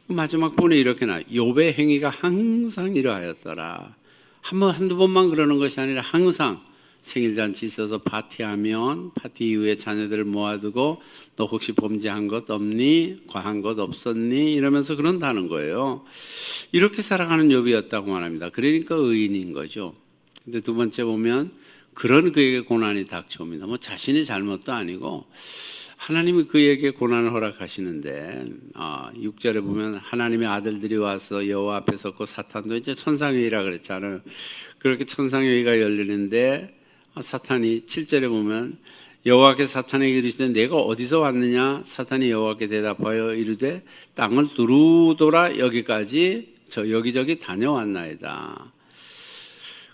S1: 마지막 본에 이렇게 나와요. 욥의 행위가 항상 이러하였더라. 한두 번만 그러는 것이 아니라 항상 생일잔치 있어서 파티하면 파티 이후에 자녀들을 모아두고 너 혹시 범죄한 것 없니? 과한 것 없었니? 이러면서 그런다는 거예요. 이렇게 살아가는 욥이었다고 말합니다. 그러니까 의인인 거죠. 근데 두 번째 보면 그런 그에게 고난이 닥쳐옵니다. 뭐 자신의 잘못도 아니고 하나님이 그에게 고난을 허락하시는데 6절에 보면 하나님의 아들들이 와서 여호와 앞에 섰고 사탄도 이제 천상회의라 그랬잖아요. 그렇게 천상회의가 열리는데 사탄이 7절에 보면 여호와께 사탄에게 이르시되 내가 어디서 왔느냐? 사탄이 여호와께 대답하여 이르되 땅을 두루 돌아 여기까지 여기저기 다녀왔나이다.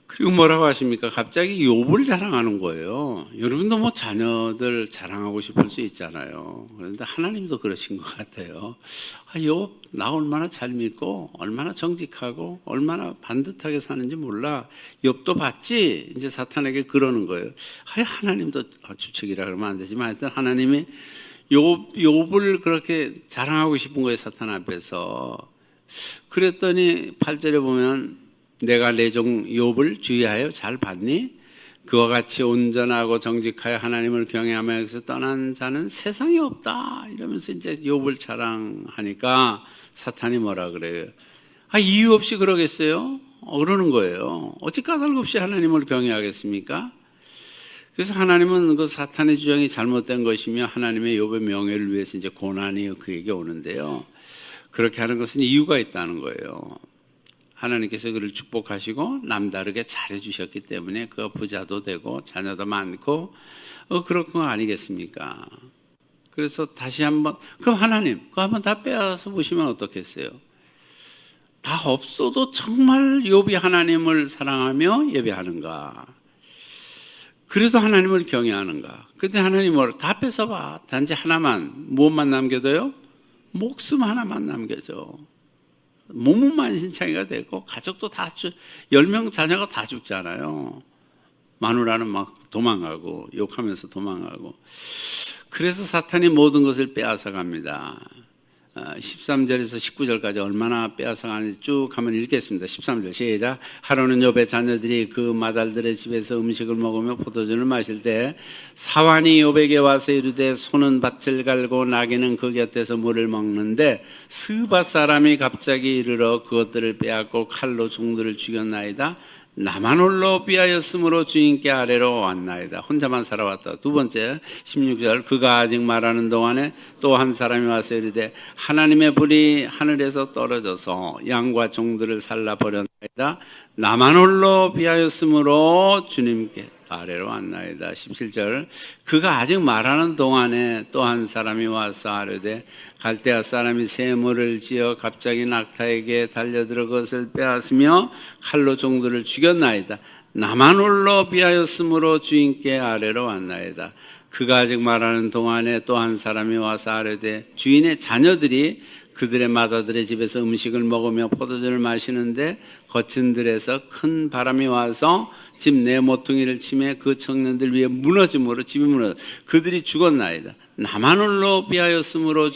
S1: 그리고 뭐라고 하십니까? 갑자기 욥을 자랑하는 거예요. 여러분도 뭐 자녀들 자랑하고 싶을 수 있잖아요. 그런데 하나님도 그러신 것 같아요. 욥 나 얼마나 잘 믿고 얼마나 정직하고 얼마나 반듯하게 사는지 몰라. 욥도 봤지? 이제 사탄에게 그러는 거예요. 하나님도 주책이라 그러면 안 되지만 하여튼 하나님이 욥을 그렇게 자랑하고 싶은 거예요. 사탄 앞에서. 그랬더니 8절에 보면 내가 내 종 욥을 주의하여 잘 봤니? 그와 같이 온전하고 정직하여 하나님을 경외하며 여기서 떠난 자는 세상에 없다. 이러면서 이제 욥을 자랑하니까 사탄이 뭐라 그래요? 이유 없이 그러겠어요? 그러는 거예요. 어찌 까닭 없이 하나님을 경외하겠습니까? 그래서 하나님은 그 사탄의 주장이 잘못된 것이며 하나님의 욥의 명예를 위해서 이제 고난이 그에게 오는데요. 그렇게 하는 것은 이유가 있다는 거예요. 하나님께서 그를 축복하시고 남다르게 잘해주셨기 때문에 그가 부자도 되고 자녀도 많고 그런 거 아니겠습니까? 그래서 다시 한번 그럼 하나님 그거 한번 다 빼앗아 보시면 어떻겠어요? 다 없어도 정말 욥이 하나님을 사랑하며 예배하는가? 그래도 하나님을 경외하는가? 근데 하나님 뭐라 다 뺏어봐. 단지 하나만 무엇만 남겨둬요? 목숨 하나만 남겨줘. 몸은 만신창이가 되고 가족도 다 10명 자녀가 다 죽잖아요. 마누라는 막 도망가고 욕하면서 도망가고. 그래서 사탄이 모든 것을 빼앗아 갑니다. 13절에서 19절까지 얼마나 빼앗아 가는지 쭉 한번 읽겠습니다. 13절 시작. 하루는 욥의 자녀들이 그 마달들의 집에서 음식을 먹으며 포도주를 마실 때 사환이 욥에게 와서 이르되 소는 밭을 갈고 나귀는 그 곁에서 물을 먹는데 스밧 사람이 갑자기 이르러 그것들을 빼앗고 칼로 종들을 죽였나이다. 나만 홀로 비하였으므로 주인께 아래로 왔나이다. 혼자만 살아왔다. 두 번째 16절 그가 아직 말하는 동안에 또 한 사람이 와서 이르되 하나님의 불이 하늘에서 떨어져서 양과 종들을 살라버렸나이다. 나만 홀로 비하였으므로 주님께 아래로 왔나이다. 17절 그가 아직 말하는 동안에 또 한 사람이 와서 아뢰되 갈대아 사람이 샘물을 지어 갑자기 낙타에게 달려들어 그것을 빼앗으며 칼로 종들을 죽였나이다. 나만 홀로 비하였으므로 주인께 아래로 왔나이다. 그가 아직 말하는 동안에 또 한 사람이 와서 아뢰되 주인의 자녀들이 그들의 마다들의 집에서 음식을 먹으며 포도주를 마시는데 거친 들에서 큰 바람이 와서 집 내 모퉁이를 치매 그 청년들 위에 무너짐으로 집이 무너져 그들이 죽었나이다. 나만 홀로 비하였으므로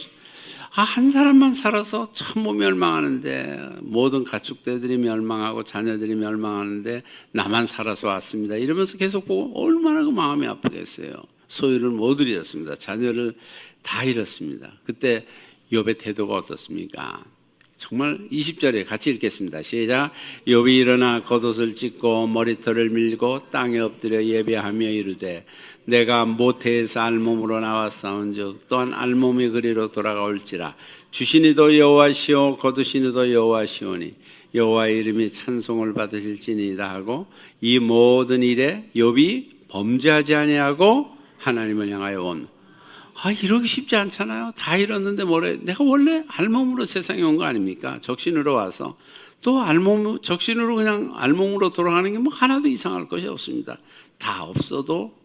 S1: 한 사람만 살아서 전부 멸망하는데 모든 가축대들이 멸망하고 자녀들이 멸망하는데 나만 살아서 왔습니다. 이러면서 계속 보고 얼마나 그 마음이 아프겠어요. 소유를 못 잃었습니다. 자녀를 다 잃었습니다. 그때 욥의 태도가 어떻습니까? 정말 20절에 같이 읽겠습니다. 시작. 욥이 일어나 겉옷을 찢고 머리털을 밀고 땅에 엎드려 예배하며 이르되 내가 모태에서 알몸으로 나왔사온즉 또한 알몸이 그리로 돌아가올지라. 주시니도 여호와시오 거두시니도 여호와시오니 여호와의 이름이 찬송을 받으실지니이다 하고 이 모든 일에 욥이 범죄하지 아니하고 하나님을 향하여 온. 이러기 쉽지 않잖아요. 다 잃었는데 뭐래? 내가 원래 알몸으로 세상에 온 거 아닙니까? 적신으로 와서 또 적신으로 그냥 알몸으로 돌아가는 게 뭐 하나도 이상할 것이 없습니다. 다 없어도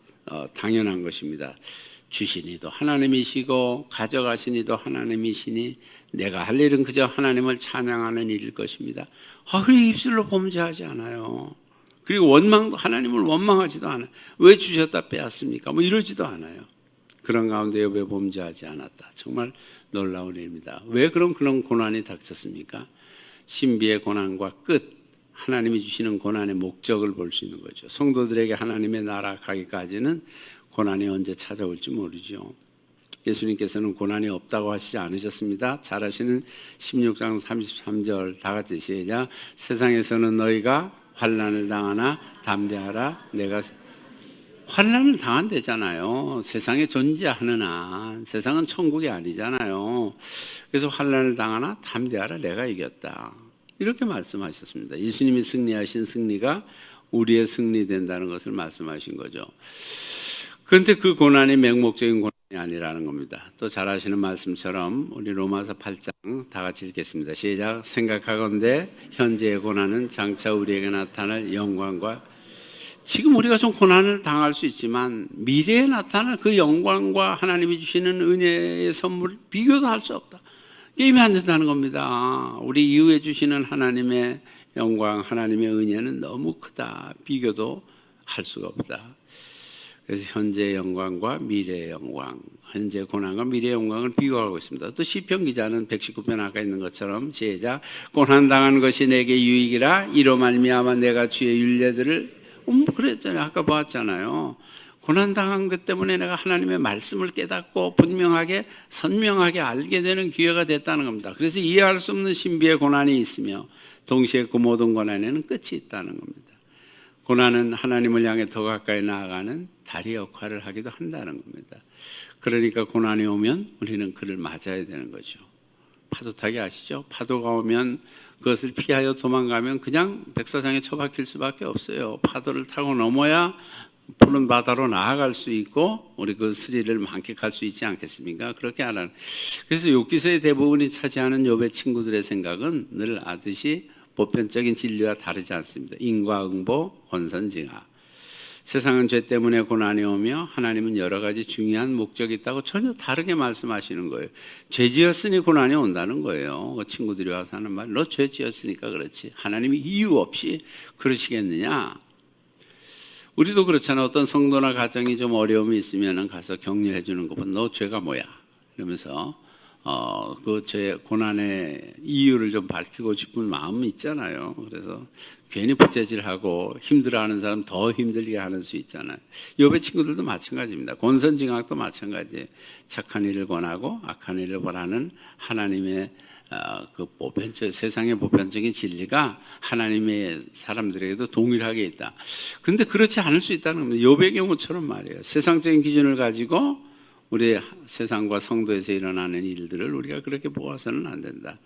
S1: 당연한 것입니다. 주시니도 하나님이시고 가져가시니도 하나님이시니 내가 할 일은 그저 하나님을 찬양하는 일일 것입니다. 그래 입술로 범죄하지 않아요. 그리고 하나님을 원망하지도 않아요. 왜 주셨다 빼앗습니까? 뭐 이러지도 않아요. 그런 가운데 욥이 범죄하지 않았다. 정말 놀라운 일입니다. 왜 그런 고난이 닥쳤습니까? 신비의 고난과 끝, 하나님이 주시는 고난의 목적을 볼 수 있는 거죠. 성도들에게 하나님의 나라 가기까지는 고난이 언제 찾아올지 모르죠. 예수님께서는 고난이 없다고 하시지 않으셨습니다. 잘 아시는 16장 33절 다 같이 시작. 세상에서는 너희가 환난을 당하나 담대하라. 내가 환난을 당한대잖아요. 세상에 존재하느나 세상은 천국이 아니잖아요. 그래서 환난을 당하나 담대하라. 내가 이겼다. 이렇게 말씀하셨습니다. 예수님이 승리하신 승리가 우리의 승리된다는 것을 말씀하신 거죠. 그런데 그 고난이 맹목적인 고난이 아니라는 겁니다. 또 잘 아시는 말씀처럼 우리 로마서 8장 다 같이 읽겠습니다. 시작. 생각하건대 현재의 고난은 장차 우리에게 나타날 영광과 지금 우리가 좀 고난을 당할 수 있지만 미래에 나타날 그 영광과 하나님이 주시는 은혜의 선물 비교도 할 수 없다. 게임이 안 된다는 겁니다. 우리 이후에 주시는 하나님의 영광, 하나님의 은혜는 너무 크다. 비교도 할 수가 없다. 그래서 현재의 영광과 미래의 영광, 현재 고난과 미래의 영광을 비교하고 있습니다. 또 시편 기자는 119편 아까 있는 것처럼 시작. 고난당한 것이 내게 유익이라 이로 말미암아 내가 주의 율례들을 그랬잖아요. 아까 보았잖아요. 고난당한 것 때문에 내가 하나님의 말씀을 깨닫고 분명하게 선명하게 알게 되는 기회가 됐다는 겁니다. 그래서 이해할 수 없는 신비의 고난이 있으며 동시에 그 모든 고난에는 끝이 있다는 겁니다. 고난은 하나님을 향해 더 가까이 나아가는 다리 역할을 하기도 한다는 겁니다. 그러니까 고난이 오면 우리는 그를 맞아야 되는 거죠. 파도 타기 아시죠? 파도가 오면 그것을 피하여 도망가면 그냥 백사장에 처박힐 수밖에 없어요. 파도를 타고 넘어야 푸른 바다로 나아갈 수 있고 우리 그 스릴을 만끽할 수 있지 않겠습니까? 그렇게 안 하는. 그래서 욥기서의 대부분이 차지하는 욥의 친구들의 생각은 늘 아듯이 보편적인 진리와 다르지 않습니다. 인과응보, 권선징악. 세상은 죄 때문에 고난이 오며 하나님은 여러 가지 중요한 목적이 있다고 전혀 다르게 말씀하시는 거예요. 죄 지었으니 고난이 온다는 거예요. 그 친구들이 와서 하는 말, 너 죄 지었으니까 그렇지. 하나님이 이유 없이 그러시겠느냐? 우리도 그렇잖아. 어떤 성도나 가정이 좀 어려움이 있으면 가서 격려해 주는 것보다 너 죄가 뭐야? 이러면서 그 제 고난의 이유를 좀 밝히고 싶은 마음이 있잖아요. 그래서 괜히 부채질하고 힘들어하는 사람 더 힘들게 하는 수 있잖아요. 욥의 친구들도 마찬가지입니다. 권선징악도 마찬가지. 착한 일을 권하고 악한 일을 권하는 하나님의 그 세상의 보편적인 진리가 하나님의 사람들에게도 동일하게 있다. 그런데 그렇지 않을 수 있다는 겁니다. 욥의 경우처럼 말이에요. 세상적인 기준을 가지고 우리 세상과 성도에서 일어나는 일들을 우리가 그렇게 보아서는 안 된다.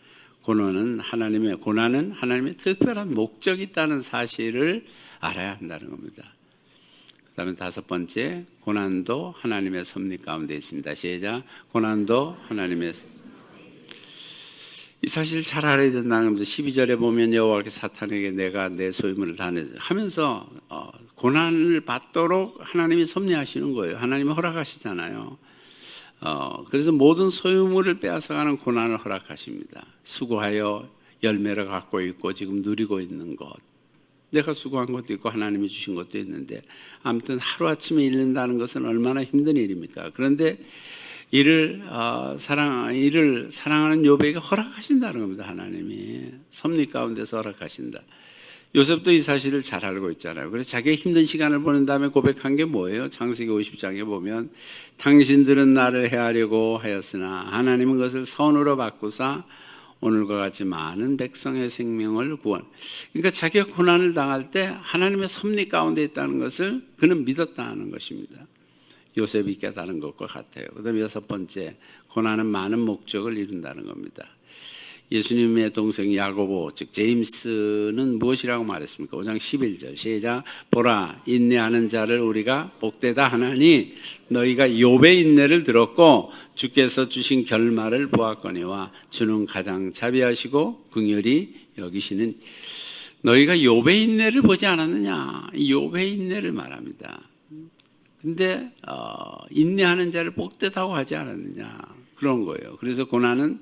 S1: 고난은 하나님의 특별한 목적이 있다는 사실을 알아야 한다는 겁니다. 그 다음에 5번째, 고난도 하나님의 섭리 가운데 있습니다. 시작. 고난도 하나님의 이 사실을 잘 알아야 된다는 겁니다. 12절에 보면 여호와께 사탄에게 내가 내 소유물을 다 내 하면서 고난을 받도록 하나님이 섭리하시는 거예요. 하나님이 허락하시잖아요. 그래서 모든 소유물을 빼앗아가는 고난을 허락하십니다. 수고하여 열매를 갖고 있고 지금 누리고 있는 것, 내가 수고한 것도 있고 하나님이 주신 것도 있는데, 아무튼 하루아침에 잃는다는 것은 얼마나 힘든 일입니까? 그런데 이를 사랑하는 욥에게 허락하신다는 겁니다. 하나님이 섭리 가운데서 허락하신다. 요셉도 이 사실을 잘 알고 있잖아요. 그래서 자기의 힘든 시간을 보낸 다음에 고백한 게 뭐예요? 창세기 50장에 보면 당신들은 나를 해하려고 하였으나 하나님은 그것을 선으로 바꾸사 오늘과 같이 많은 백성의 생명을 구원. 그러니까 자기가 고난을 당할 때 하나님의 섭리 가운데 있다는 것을 그는 믿었다는 것입니다. 요셉이 깨달은 것과 같아요. 그 다음에 6번째, 고난은 많은 목적을 이룬다는 겁니다. 예수님의 동생 야고보 즉 제임스는 무엇이라고 말했습니까? 5장 11절 시작. 보라, 인내하는 자를 우리가 복되다 하나니 너희가 욥의 인내를 들었고 주께서 주신 결말을 보았거니와 주는 가장 자비하시고 긍휼히 여기시는. 너희가 욥의 인내를 보지 않았느냐? 욥의 인내를 말합니다. 근데 인내하는 자를 복되다고 하지 않았느냐? 그런 거예요. 그래서 고난은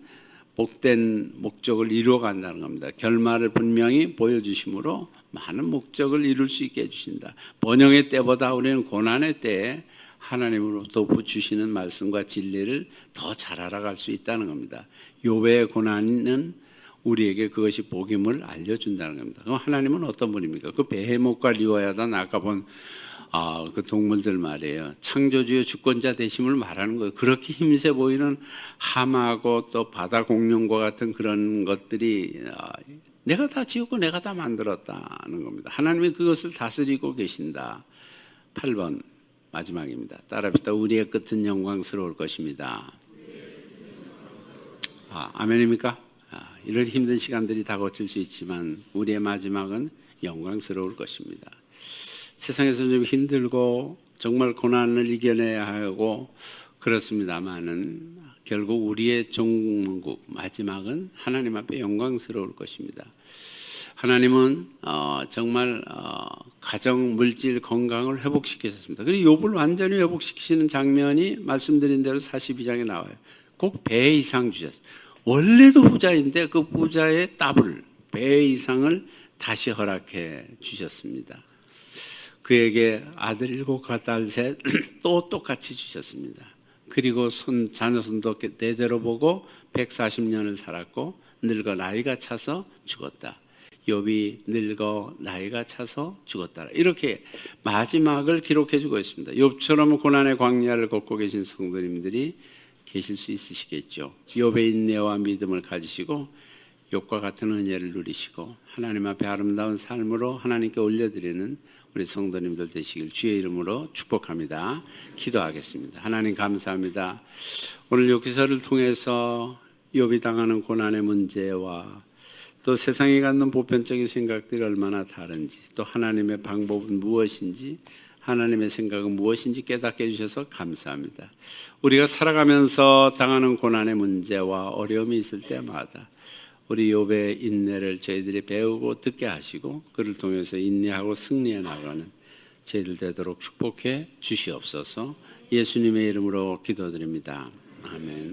S1: 복된 목적을 이루어 간다는 겁니다. 결말을 분명히 보여주심으로 많은 목적을 이룰 수 있게 해주신다. 번영의 때보다 우리는 고난의 때에 하나님으로부터 주시는 말씀과 진리를 더 잘 알아갈 수 있다는 겁니다. 욥의 고난은 우리에게 그것이 복임을 알려준다는 겁니다. 그럼 하나님은 어떤 분입니까? 그 베헤못과 리워야단 아까 본 그 동물들 말이에요. 창조주의 주권자 되심을 말하는 거예요. 그렇게 힘세 보이는 함하고 또 바다 공룡과 같은 그런 것들이 내가 다 지었고 내가 다 만들었다는 겁니다. 하나님이 그것을 다스리고 계신다. 8번 마지막입니다. 따라합시다. 우리의 끝은 영광스러울 것입니다. 아멘입니까? 이런 힘든 시간들이 다 거칠 수 있지만 우리의 마지막은 영광스러울 것입니다. 세상에서 좀 힘들고 정말 고난을 이겨내야 하고 그렇습니다만은 결국 우리의 종국 마지막은 하나님 앞에 영광스러울 것입니다. 하나님은 정말 가정, 물질, 건강을 회복시키셨습니다. 그리고 욥을 완전히 회복시키시는 장면이 말씀드린 대로 42장에 나와요. 꼭 배 이상 주셨어요. 원래도 부자인데 그 부자의 더블, 배 이상을 다시 허락해 주셨습니다. 그에게 아들 7과 딸 3 또 똑같이 주셨습니다. 그리고 자녀손도 대대로 보고 140년을 살았고 늙어 나이가 차서 죽었다. 욥이 늙어 나이가 차서 죽었다. 이렇게 마지막을 기록해 주고 있습니다. 욥처럼 고난의 광야를 걷고 계신 성도님들이 계실 수 있으시겠죠. 욥의 인내와 믿음을 가지시고 욥과 같은 은혜를 누리시고 하나님 앞에 아름다운 삶으로 하나님께 올려드리는 우리 성도님들 되시길 주의 이름으로 축복합니다. 기도하겠습니다. 하나님 감사합니다. 오늘 여기서를 통해서 욥이 당하는 고난의 문제와 또 세상이 갖는 보편적인 생각들이 얼마나 다른지, 또 하나님의 방법은 무엇인지, 하나님의 생각은 무엇인지 깨닫게 해주셔서 감사합니다. 우리가 살아가면서 당하는 고난의 문제와 어려움이 있을 때마다 우리 욥의 인내를 저희들이 배우고 듣게 하시고 그를 통해서 인내하고 승리해 나가는 저희들 되도록 축복해 주시옵소서. 예수님의 이름으로 기도드립니다. 아멘.